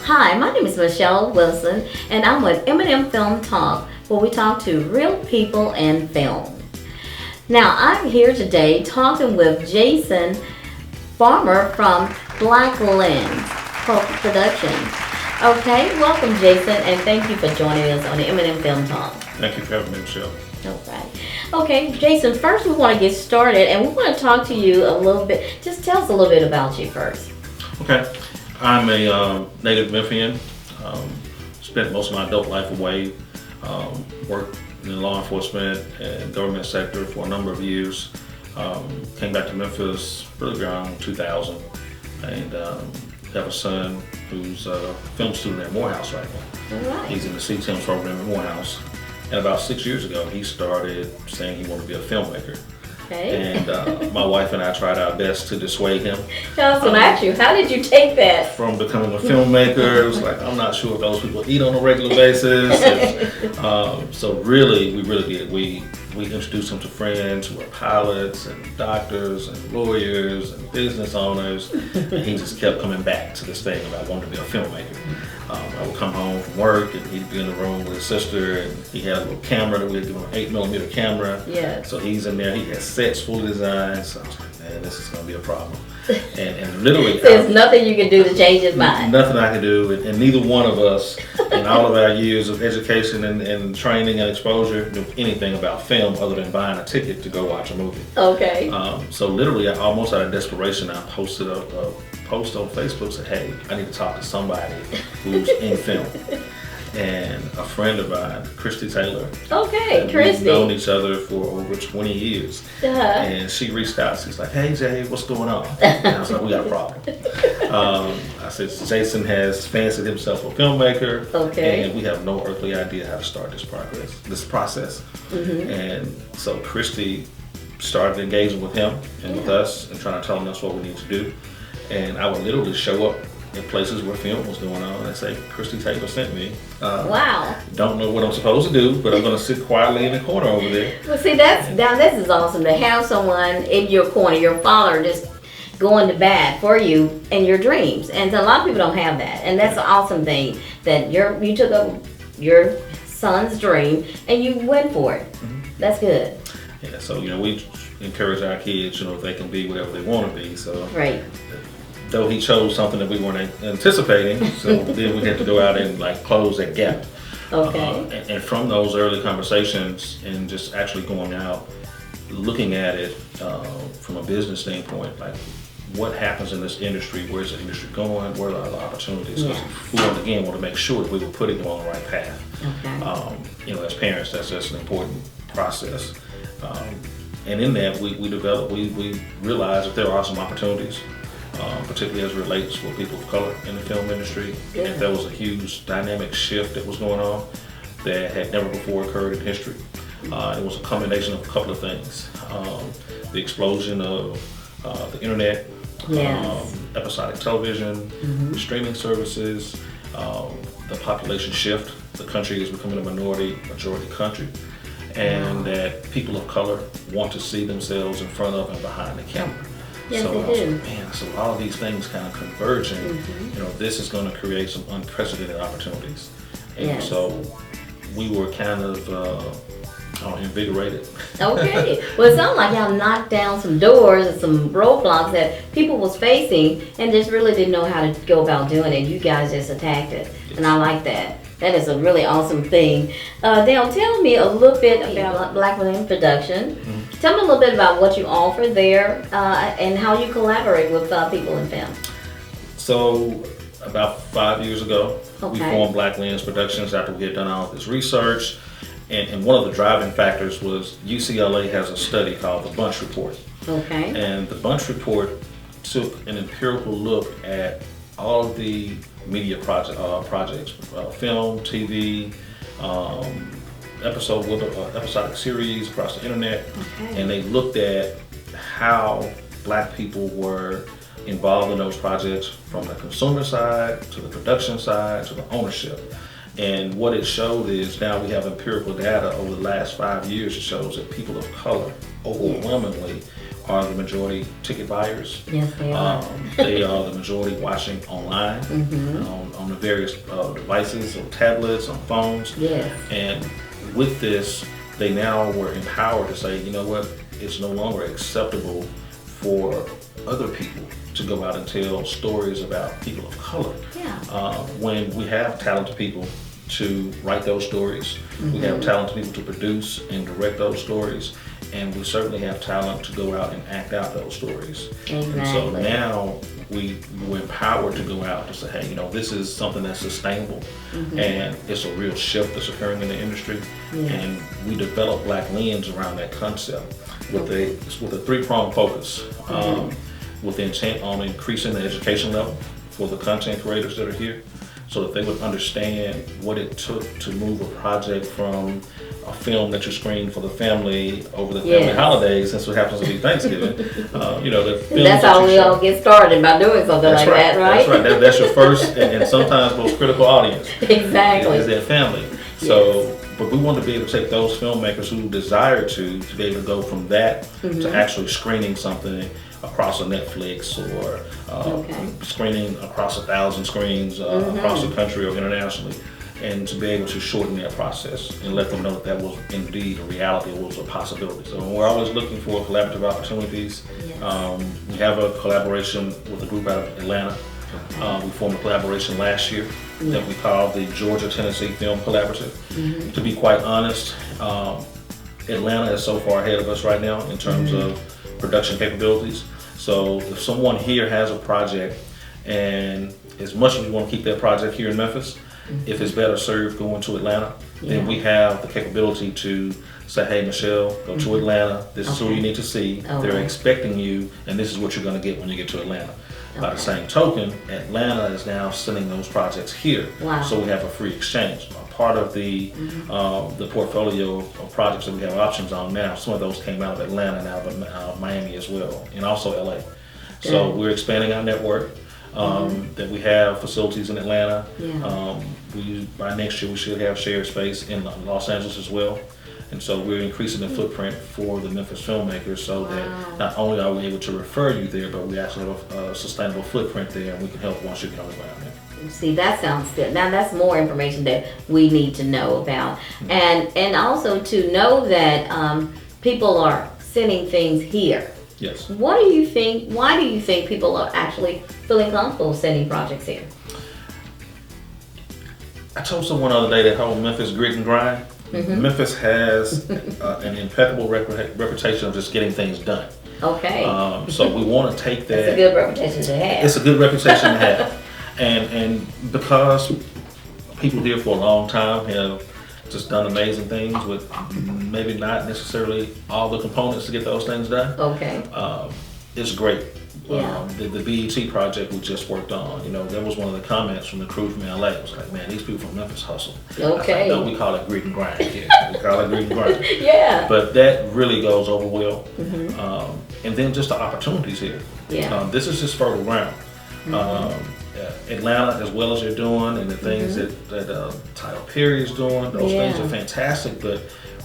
Hi, my name is Michelle Wilson, and I'm with M&M Film Talk, where we talk to real people and film. Now, I'm here today talking with Jason Farmer from Blacklight Productions. Okay, welcome, Jason, and thank you for joining us on the M&M Film Talk. Thank you for having me, Michelle. All right. Okay, Jason, first we want to get started, and we want to talk to you a little bit. Just tell us a little bit about you first. Okay. I'm a native Memphian. Spent most of my adult life away. Worked in the law enforcement and government sector for a number of years. Came back to Memphis really around 2000, and have a son who's a film student at Morehouse right now. All right. He's in the CTM program at Morehouse. And about 6 years ago, he started saying he wanted to be a filmmaker. Okay. And my wife and I tried our best to dissuade him. I was going to ask you, how did you take that? From becoming a filmmaker. It was like, I'm not sure if those people eat on a regular basis. And, so really, we really did. We introduced him to friends who are pilots and doctors and lawyers and business owners. And he just kept coming back to this thing about wanting to be a filmmaker. I would come home from work and he'd be in the room with his sister, and he had a little camera that we had given him, an 8mm camera. Yes. So he's in there, he has sets full of designs. So I was like, man, this is going to be a problem. And literally, there's nothing you can do to change his mind. Nothing I can do, and neither one of us, in all of our years of education and training and exposure, knew anything about film other than buying a ticket to go watch a movie. Okay. So literally, almost out of desperation, I posted a post on Facebook, said, hey, I need to talk to somebody who's in film. And a friend of mine, Christy Taylor. Okay, Christy. We've known each other for over 20 years. Uh-huh. And she reached out. She's like, hey, Jay, what's going on? And I was like, we got a problem. I said, Jason has fancied himself a filmmaker. Okay. And we have no earthly idea how to start this process. Mm-hmm. And so Christy started engaging with him and with us and trying to tell us what we need to do. And I would literally show up in places where film was going on and say, Christy Taylor sent me. Wow. Don't know what I'm supposed to do, but I'm going to sit quietly in the corner over there. Well, see, this is awesome to have someone in your corner, your father, just going to bat for you and your dreams. And a lot of people don't have that. And that's an awesome thing that you took up your son's dream and you went for it. Mm-hmm. That's good. Yeah, so, we encourage our kids, they can be whatever they want to be. So. Right. Though he chose something that we weren't anticipating, so then we had to go out and close that gap. Okay. And from those early conversations and just actually going out, looking at it from a business standpoint, what happens in this industry, where's the industry going, where are the opportunities? Yeah. We want to make sure that we were putting them on the right path. Okay. As parents, that's an important process. And in that, we realize that there are some opportunities. Particularly as it relates for people of color in the film industry. Yeah. And there was a huge dynamic shift that was going on that had never before occurred in history. It was a combination of a couple of things. The explosion of the internet, yes. Episodic television, mm-hmm. streaming services, the population shift. The country is becoming a majority country. And that people of color want to see themselves in front of and behind the camera. Yes, So they do. so all of these things kind of converging, Mm-hmm. This is going to create some unprecedented opportunities. And Yes. so we were kind of invigorated. Okay. Well, it sounds like y'all knocked down some doors and some roadblocks that people was facing and just really didn't know how to go about doing it. You guys just attacked it. Yes. And I like that. That is a really awesome thing. Dale, tell me a little bit about Blacklight Productions. Mm-hmm. Tell me a little bit about what you offer there and how you collaborate with people in film. So about 5 years ago, we Okay. formed Blacklight Productions after we had done all of this research. And one of the driving factors was UCLA has a study called the Bunch Report. Okay. And the Bunch Report took an empirical look at all of the media projects, film, TV, episodic series across the internet, Okay. and they looked at how Black people were involved in those projects from the consumer side to the production side to the ownership. And what it showed is now we have empirical data over the last 5 years. It shows that people of color overwhelmingly are the majority ticket buyers. Yes, they are. They are the majority watching online, on the various devices, on tablets, on phones. Yes. And with this, they now were empowered to say, you know what, it's no longer acceptable for other people to go out and tell stories about people of color. Yeah. When we have talented people to write those stories, we have talented people to produce and direct those stories, and we certainly have talent to go out and act out those stories. Exactly. And so now we're empowered to go out and say, hey, you know, this is something that's sustainable, and it's a real shift that's occurring in the industry. And we develop Black Lens around that concept with a three-pronged focus, with the intent on increasing the education level for the content creators that are here, so that they would understand what it took to move a project from a film that you screen for the family over the family holidays, since it happens to be Thanksgiving. You know, the films that's how we all get started, by doing something like that, right? That's right. That's your first and sometimes most critical audience. Exactly. Is their family. So, but we want to be able to take those filmmakers who desire to be able to go from that to actually screening something across a Netflix or screening across 1,000 screens across the country or internationally, and to be able to shorten that process and let them know that was indeed a reality, it was a possibility. So we're always looking for collaborative opportunities. We have a collaboration with a group out of Atlanta. We formed a collaboration last year that we call the Georgia-Tennessee Film Collaborative. To be quite honest, Atlanta is so far ahead of us right now in terms of production capabilities. So if someone here has a project, and as much as we want to keep that project here in Memphis, if it's better served going to Atlanta, then we have the capability to say, hey, Michelle, go to Atlanta. This is who you need to see. They're expecting you, and this is what you're going to get when you get to Atlanta. By the same token, Atlanta is now sending those projects here. So we have a free exchange. Part of the portfolio of projects that we have options on now, some of those came out of Atlanta and out of Miami as well, and also LA. So we're expanding our network. That we have facilities in Atlanta. By next year we should have shared space in Los Angeles as well. And so we're increasing the footprint for the Memphis filmmakers, so that not only are we able to refer you there, but we actually have a sustainable footprint there, and we can help once you get on the ground there. See, that sounds good. Now that's more information that we need to know about, and also to know that people are sending things here. Yes. What do you think? Why do you think people are actually feeling comfortable sending projects here? I told someone the other day that whole Memphis grit and grind. Memphis has an impeccable reputation of just getting things done. Okay. So we want to take that. It's a good reputation to have. It's a good reputation to have, and because people here for a long time have just done amazing things with maybe not necessarily all the components to get those things done. Okay. It's great. Yeah. The BET project we just worked on, you know, that was one of the comments from the crew from LA. It was like, man, these people from Memphis hustle. Okay. No, we call it grit and grind here. We call it grit and grind. Yeah. But that really goes over well. And then just the opportunities here. Yeah. This is just fertile ground. Atlanta, as well as you're doing, and the things that Tyler Perry is doing, those things are fantastic. But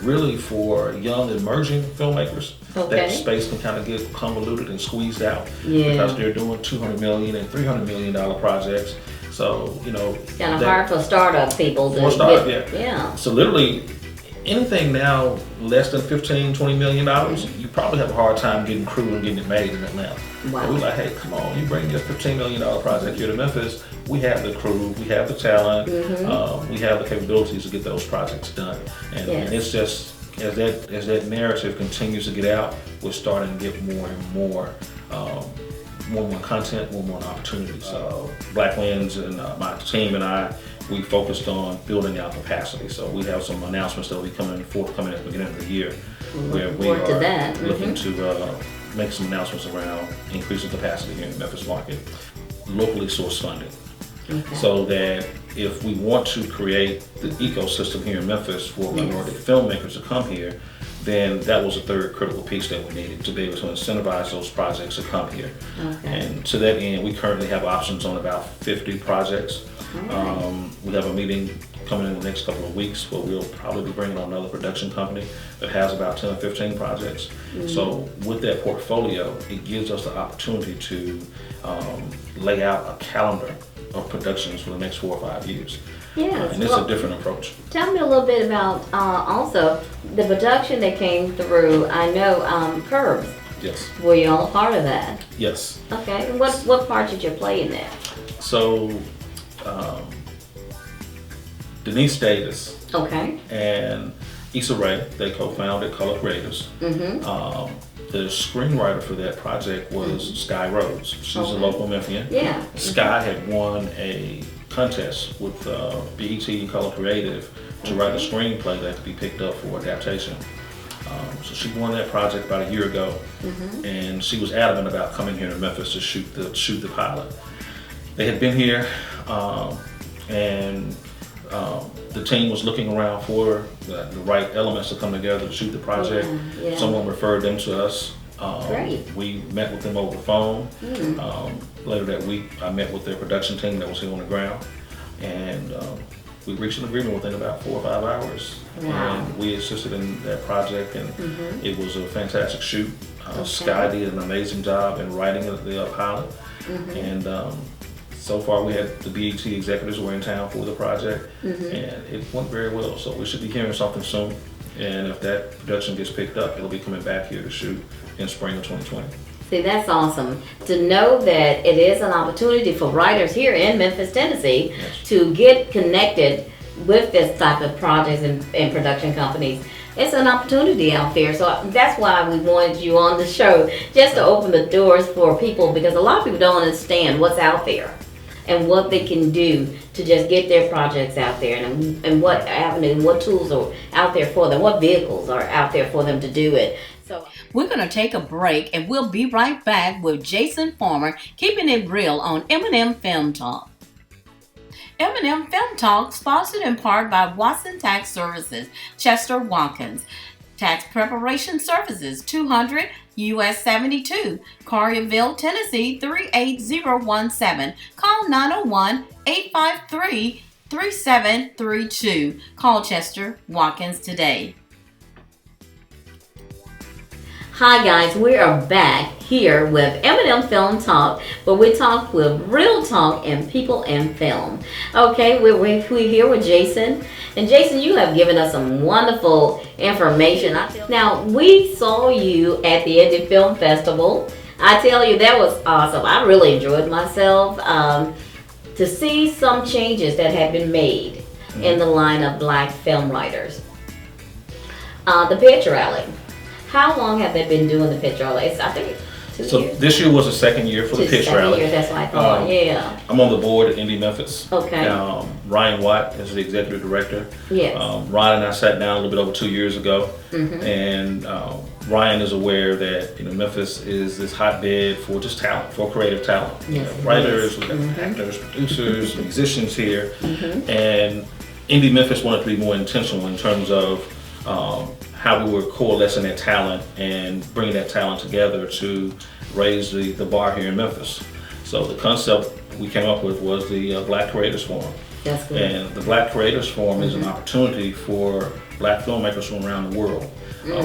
really, for young emerging filmmakers, that space can kind of get convoluted and squeezed out because they're doing $200 million and $300 million projects. So, you know, it's kind of hard for startup people to get. So literally, anything now less than $15-20 million, you probably have a hard time getting crew and getting it made in Atlanta. Wow. We're like, hey, come on, you bring your $15 million project here to Memphis. We have the crew, we have the talent, we have the capabilities to get those projects done. And it's just, as that narrative continues to get out, we're starting to get more and more content, more and more opportunities. Black Lens and my team and I, we focused on building out capacity. So we have some announcements that will be forthcoming at the beginning of the year, where we are looking to make some announcements around increasing capacity here in the Memphis market, locally sourced funding. So that if we want to create the ecosystem here in Memphis for minority filmmakers to come here, then that was a third critical piece that we needed to be able to incentivize those projects to come here. And to that end, we currently have options on about 50 projects. Right. We have a meeting coming in the next couple of weeks where we'll probably be bringing on another production company that has about 10 or 15 projects. So with that portfolio, it gives us the opportunity to lay out a calendar of productions for the next 4 or 5 years. Yes. And it's a different approach. Tell me a little bit about also the production that came through. I know Curbs. Yes. Were you all a part of that? Yes. Okay. And what part did you play in that? So Denise Davis Okay. and Issa Rae, they co-founded Color Creatives. The screenwriter for that project was Sky Rhodes. She's a local Memphian. Yeah. Sky had won a contest with BET and Color Creative to write a screenplay that could be picked up for adaptation. So she won that project about a year ago, and she was adamant about coming here to Memphis to shoot the pilot. They had been here, and the team was looking around for the right elements to come together to shoot the project. Yeah. Someone referred them to us. Great. We met with them over the phone. Later that week, I met with their production team that was here on the ground, and we reached an agreement within about 4 or 5 hours. Wow. And we assisted in that project, and it was a fantastic shoot. Sky did an amazing job in writing the pilot, and so far we had the BET executives were in town for the project, and it went very well. So we should be hearing something soon, and if that production gets picked up, it'll be coming back here to shoot in spring of 2020. See, that's awesome to know that it is an opportunity for writers here in Memphis, Tennessee, to get connected with this type of projects and production companies. It's an opportunity out there, so that's why we wanted you on the show, just to open the doors for people, because a lot of people don't understand what's out there and what they can do to just get their projects out there, and what avenue, what tools are out there for them, what vehicles are out there for them to do it. So we're going to take a break, and we'll be right back with Jason Farmer, keeping it real on M&M Film Talk. M&M Film Talk, sponsored in part by Watson Tax Services, Chester Watkins. Tax Preparation Services, 200 US 72, Collierville, Tennessee, 38017. Call 901-853-3732. Call Chester Watkins today. Hi guys, we are back here with M&M Film Talk, where we talk with real talk and people in film. Okay, we're here with Jason. And Jason, you have given us some wonderful information. Now, we saw you at the Indie Film Festival. I tell you, that was awesome. I really enjoyed myself to see some changes that have been made in the line of black film writers. The Picture Alley. How long have they been doing the Picture Alley? I think it's 2 years. This year was the second year for the Picture Alley. That's what I thought, yeah. I'm on the board at Indie Memphis. Okay. Ryan Watt is the executive director. Yes. Ryan and I sat down a little bit over 2 years ago, and Ryan is aware that Memphis is this hotbed for just talent, for creative talent. Yes, Writers, we have actors, producers, musicians here, and Indie Memphis wanted to be more intentional in terms of how we were coalescing that talent and bringing that talent together to raise the bar here in Memphis. So the concept we came up with was the Black Creators Forum. That's good. And the Black Creators Forum is an opportunity for black filmmakers from around the world.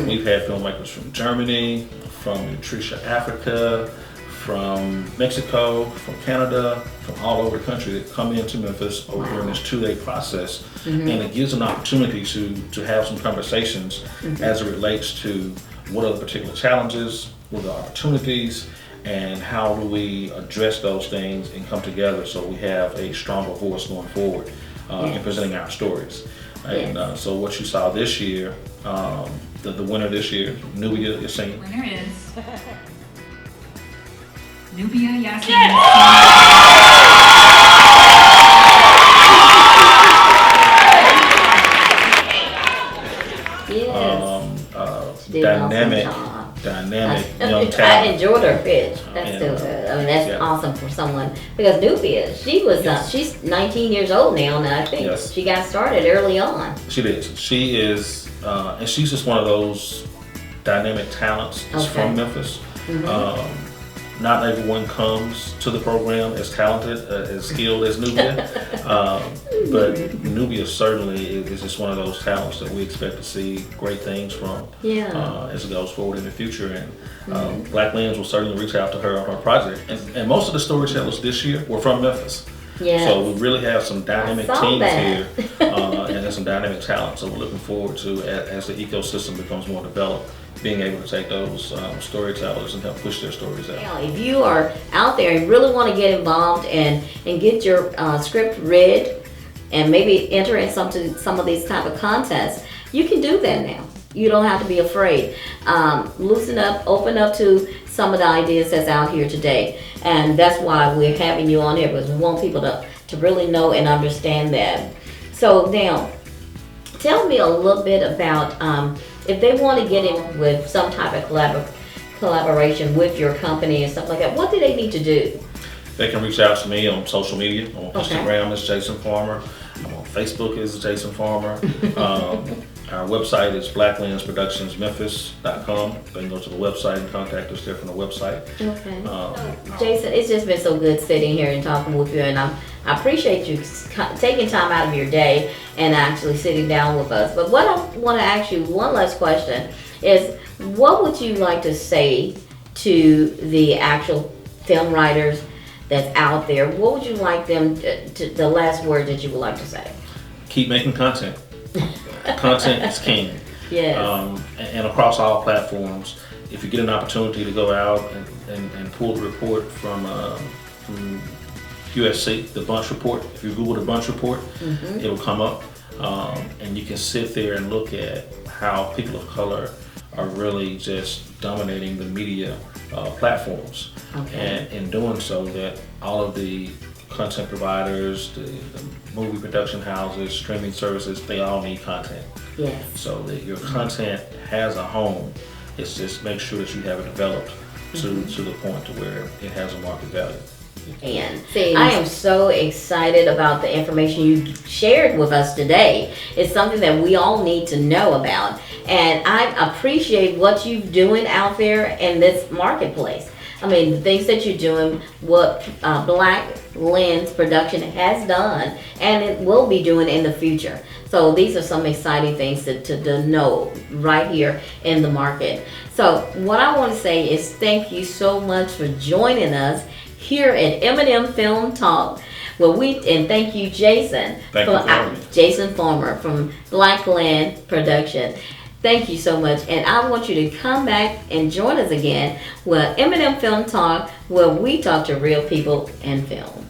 We've had filmmakers from Germany, from Eritrea, Africa, from Mexico, from Canada, from all over the country that come into Memphis during this 2-day process. And it gives an opportunity to have some conversations as it relates to what are the particular challenges, what are the opportunities, and how do we address those things and come together so we have a stronger voice going forward in presenting our stories. And so what you saw this year, the winner this year, Nubia Yassine. Winner is Nubia Yassine. Dynamic young talent. I enjoyed her pitch. That's still good. I mean, that's awesome for someone, because Nubia, she's 19 years old now, and I think she got started early on. She is. She is, and she's just one of those dynamic talents that's from Memphis. Not everyone comes to the program as talented, as skilled as Nubia, but Nubia certainly is just one of those talents that we expect to see great things from as it goes forward in the future. And Black Lens will certainly reach out to her on her project. And most of the storytellers this year were from Memphis. Yes. So we really have some dynamic teams here and there's some dynamic talent. So we're looking forward to, as the ecosystem becomes more developed, being able to take those storytellers and help push their stories out. Now, if you are out there and really want to get involved and get your script read and maybe enter in some of these type of contests, you can do that now. You don't have to be afraid. Loosen up, open up to some of the ideas that's out here today. And that's why we're having you on here, because we want people to really know and understand that. So now, tell me a little bit about if they want to get in with some type of collaboration with your company and stuff like that, what do they need to do? They can reach out to me on social media. On Instagram is Jason Farmer. I'm on Facebook is Jason Farmer. Our website is blacklensproductionsmemphis.com. They can go to the website and contact us there from the website. Okay. Jason, it's just been so good sitting here and talking with you, and I appreciate you taking time out of your day and actually sitting down with us. But what I want to ask you, one last question, is what would you like to say to the actual film writers that's out there? What would you like them to the last word that you would like to say? Keep making content. Content is king. Yes. And across all platforms, if you get an opportunity to go out and pull the report from USC, the Bunch Report, if you Google the Bunch Report, it'll come up. And you can sit there and look at how people of color are really just dominating the media platforms. And in doing so, that all of the content providers, the movie production houses, streaming services, they all need content. Yes. So that your content has a home. It's just make sure that you have it developed to the point to where it has a market value. And I am so excited about the information you shared with us today. It's something that we all need to know about. And I appreciate what you're doing out there in this marketplace. I mean, the things that you're doing, what Black Lens Production has done, and it will be doing in the future. So these are some exciting things to know right here in the market. So what I want to say is thank you so much for joining us here at M&M Film Talk. And thank you, Jason. Thank you for having me. Jason Farmer from Blacklight Productions. Thank you so much, and I want you to come back and join us again with M&M Film Talk, where we talk to real people in film.